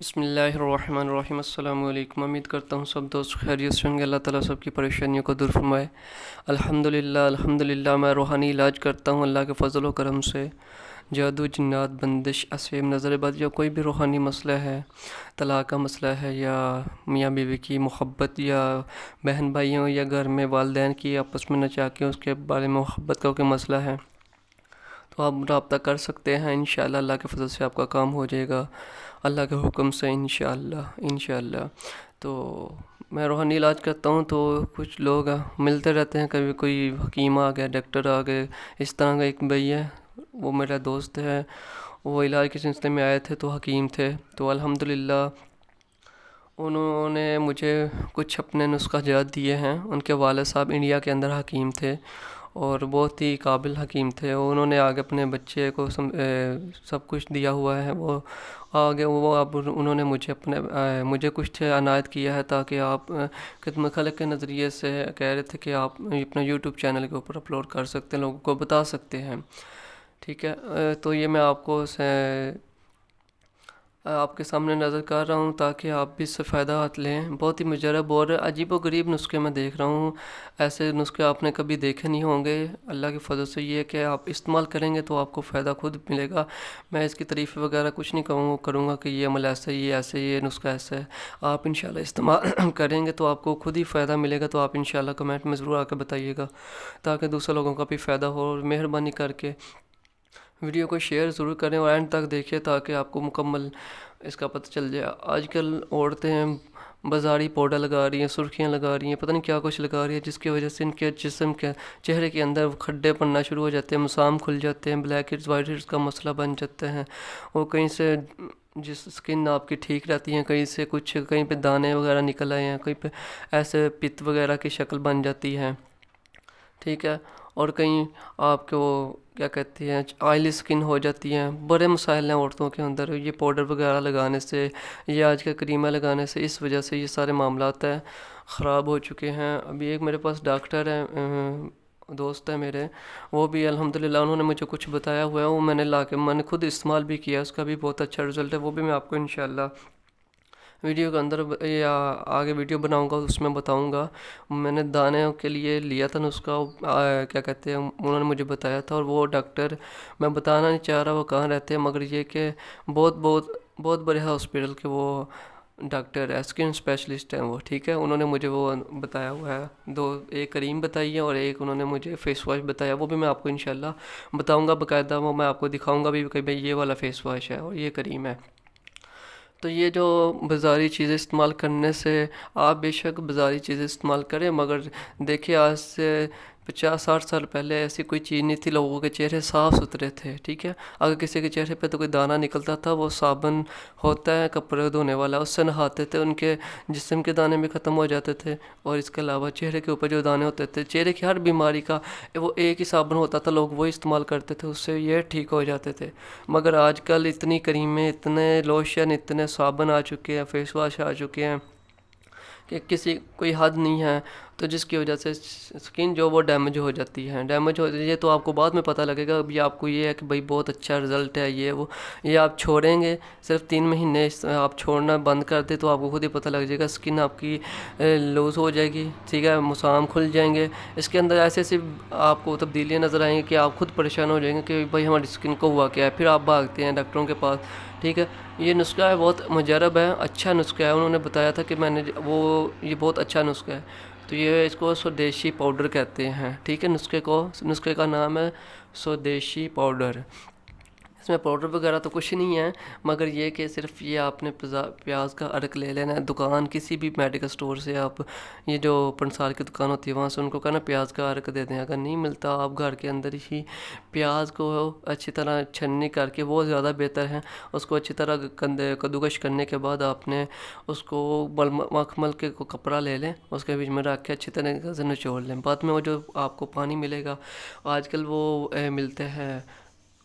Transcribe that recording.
بسم اللہ الرحمن الرحیم۔ السلام علیکم۔ امید کرتا ہوں سب دوست خیریت سے ہوں گے۔ اللہ تعالیٰ سب کی پریشانیوں کو دور فرمائے۔ الحمدللہ میں روحانی علاج کرتا ہوں اللہ کے فضل و کرم سے۔ جادو، جنات، بندش، اسیم، نظر بد یا کوئی بھی روحانی مسئلہ ہے، طلاق کا مسئلہ ہے یا میاں بیوی کی محبت یا بہن بھائیوں یا گھر میں والدین کی آپس میں نہ چاہ کے اس کے بارے میں محبت کا کوئی مسئلہ ہے تو آپ رابطہ کر سکتے ہیں۔ انشاءاللہ اللہ کے فضل سے آپ کا کام ہو جائے گا، اللہ کے حکم سے، انشاءاللہ۔ تو میں روحانی علاج کرتا ہوں تو کچھ لوگ ملتے رہتے ہیں، کبھی کوئی حکیم آ گیا، ڈاکٹر آ گئے۔ اس طرح کا ایک بھائی ہے، وہ میرا دوست ہے، وہ علاج کے سلسلے میں آئے تھے تو حکیم تھے، تو الحمدللہ انہوں نے مجھے کچھ اپنے نسخہ جات دیے ہیں۔ ان کے والد صاحب انڈیا کے اندر حکیم تھے اور بہت ہی قابل حکیم تھے۔ انہوں نے آگے اپنے بچے کو سب کچھ دیا ہوا ہے، وہ آگے وہ اب انہوں نے مجھے کچھ عنایت کیا ہے تاکہ آپ خدمت خلق کے نظریے سے کہہ رہے تھے کہ آپ اپنا یوٹیوب چینل کے اوپر اپلوڈ کر سکتے ہیں، لوگوں کو بتا سکتے ہیں، ٹھیک ہے۔ تو یہ میں آپ کے سامنے نظر کر رہا ہوں تاکہ آپ بھی اس سے فائدہ لیں۔ بہت ہی مجرب اور عجیب و غریب نسخے میں دیکھ رہا ہوں، ایسے نسخے آپ نے کبھی دیکھے نہیں ہوں گے۔ اللہ کے فضل سے یہ ہے کہ آپ استعمال کریں گے تو آپ کو فائدہ خود ملے گا۔ میں اس کی تعریف وغیرہ کچھ نہیں کروں گا کہ یہ عمل ایسا ہی ہے، ایسے یہ نسخہ ایسا ہے۔ آپ انشاءاللہ استعمال کریں گے تو آپ کو خود ہی فائدہ ملے گا، تو آپ انشاءاللہ کمنٹ میں ضرور آ کے بتائیے گا تاکہ دوسرے لوگوں کا بھی فائدہ ہو۔ اور مہربانی کر کے ویڈیو کو شیئر ضرور کریں اور اینڈ تک دیکھیں تاکہ آپ کو مکمل اس کا پتہ چل جائے۔ آج کل عورتیں بازاری پاؤڈر لگا رہی ہیں، سرخیاں لگا رہی ہیں، پتہ نہیں کیا کچھ لگا رہی ہیں، جس کی وجہ سے ان کے جسم کے چہرے کے اندر کھڈے پڑنا شروع ہو جاتے ہیں، مسام کھل جاتے ہیں، بلیک ہیڈز وائٹ ہیڈز کا مسئلہ بن جاتے ہیں۔ وہ کہیں سے جس سکن آپ کی ٹھیک رہتی ہیں، کہیں پہ دانے وغیرہ نکل آئے ہیں، کہیں پہ ایسے پت وغیرہ کی شکل بن جاتی ہے، ٹھیک ہے۔ اور کہیں آپ کو کیا کہتے ہیں آئلی سکن ہو جاتی ہیں۔ بڑے مسائل ہیں عورتوں کے اندر، یہ پاؤڈر وغیرہ لگانے سے، یہ آج کے کریمیں لگانے سے، اس وجہ سے یہ سارے معاملات ہیں خراب ہو چکے ہیں۔ ابھی ایک میرے پاس ڈاکٹر ہے، دوست ہے میرے، وہ بھی الحمدللہ انہوں نے مجھے کچھ بتایا ہوا ہے، وہ میں نے خود استعمال بھی کیا، اس کا بھی بہت اچھا رزلٹ ہے۔ وہ بھی میں آپ کو انشاءاللہ ویڈیو کے اندر یا آگے ویڈیو بناؤں گا اس میں بتاؤں گا۔ میں نے دانے کے لیے لیا تھا نسخہ، کیا کہتے ہیں انہوں نے مجھے بتایا تھا، اور وہ ڈاکٹر میں بتانا نہیں چاہ رہا وہ کہاں رہتے ہیں، مگر یہ کہ بہت بڑے ہاسپٹل کے وہ ڈاکٹر ہے، اسکن اسپیشلسٹ ہیں وہ، ٹھیک ہے۔ انہوں نے مجھے وہ بتایا ہوا ہے، ایک کریم بتائی ہے اور ایک انہوں نے مجھے فیس واش بتایا، وہ بھی میں آپ کو انشاءاللہ بتاؤں گا باقاعدہ، وہ میں آپ کو دکھاؤں گا بھی کہ بھئی یہ والا فیس واش ہے اور یہ کریم ہے۔ تو یہ جو بازاری چیزیں استعمال کرنے سے، آپ بے شک بازاری چیزیں استعمال کریں، مگر دیکھیں آج سے 50-60 سال پہلے ایسی کوئی چیز نہیں تھی، لوگوں کے چہرے صاف ستھرے تھے، ٹھیک ہے۔ اگر کسی کے چہرے پہ تو کوئی دانہ نکلتا تھا، وہ صابن ہوتا ہے کپڑے دھونے والا، اس سے نہاتے تھے، ان کے جسم کے دانے بھی ختم ہو جاتے تھے، اور اس کے علاوہ چہرے کے اوپر جو دانے ہوتے تھے، چہرے کی ہر بیماری کا وہ ایک ہی صابن ہوتا تھا، لوگ وہ استعمال کرتے تھے، اس سے یہ ٹھیک ہو جاتے تھے۔ مگر آج کل اتنی کریمیں، اتنے لوشن، اتنے صابن آ چکے ہیں، فیس واش آ چکے ہیں کہ کوئی حد نہیں ہے، تو جس کی وجہ سے سکن جو وہ ڈیمیج ہو جاتی ہے، یہ تو آپ کو بعد میں پتہ لگے گا۔ ابھی آپ کو یہ ہے کہ بھئی بہت اچھا رزلٹ ہے، یہ آپ چھوڑیں گے، صرف 3 مہینے آپ چھوڑنا بند کر دیں تو آپ کو خود ہی پتہ لگ جائے گا، سکن آپ کی لوز ہو جائے گی، ٹھیک ہے، مسام کھل جائیں گے، اس کے اندر ایسی آپ کو تبدیلیاں نظر آئیں گی کہ آپ خود پریشان ہو جائیں گے کہ بھئی ہماری سکن کو ہوا کیا ہے، پھر آپ بھاگتے ہیں ڈاکٹروں کے پاس، ٹھیک ہے۔ یہ نسخہ ہے، بہت مجرب ہے، اچھا نسخہ ہے، انہوں نے بتایا تھا کہ یہ بہت اچھا نسخہ ہے، تو یہ اس کو سودیشی پاؤڈر کہتے ہیں، ٹھیک ہے۔ نسخے کا نام ہے سودیشی پاؤڈر۔ اس میں پاؤڈر وغیرہ تو کچھ نہیں ہے، مگر یہ کہ صرف یہ آپ نے پیاز کا عرق لے لینا ہے، دکان کسی بھی میڈیکل سٹور سے، آپ یہ جو پنسال کی دکان ہوتی ہے وہاں سے ان کو کہنا پیاز کا عرق دے دیں، اگر نہیں ملتا آپ گھر کے اندر ہی پیاز کو اچھی طرح چھننی کر کے، وہ زیادہ بہتر ہے، اس کو اچھی طرح کدوکش کرنے کے بعد آپ نے اس کو مخمل کے کپڑا لے لیں، اس کے بیچ میں رکھ کے اچھی طرح سے نچوڑ لیں، بعد میں وہ جو آپ کو پانی ملے گا، آج کل وہ ملتے ہیں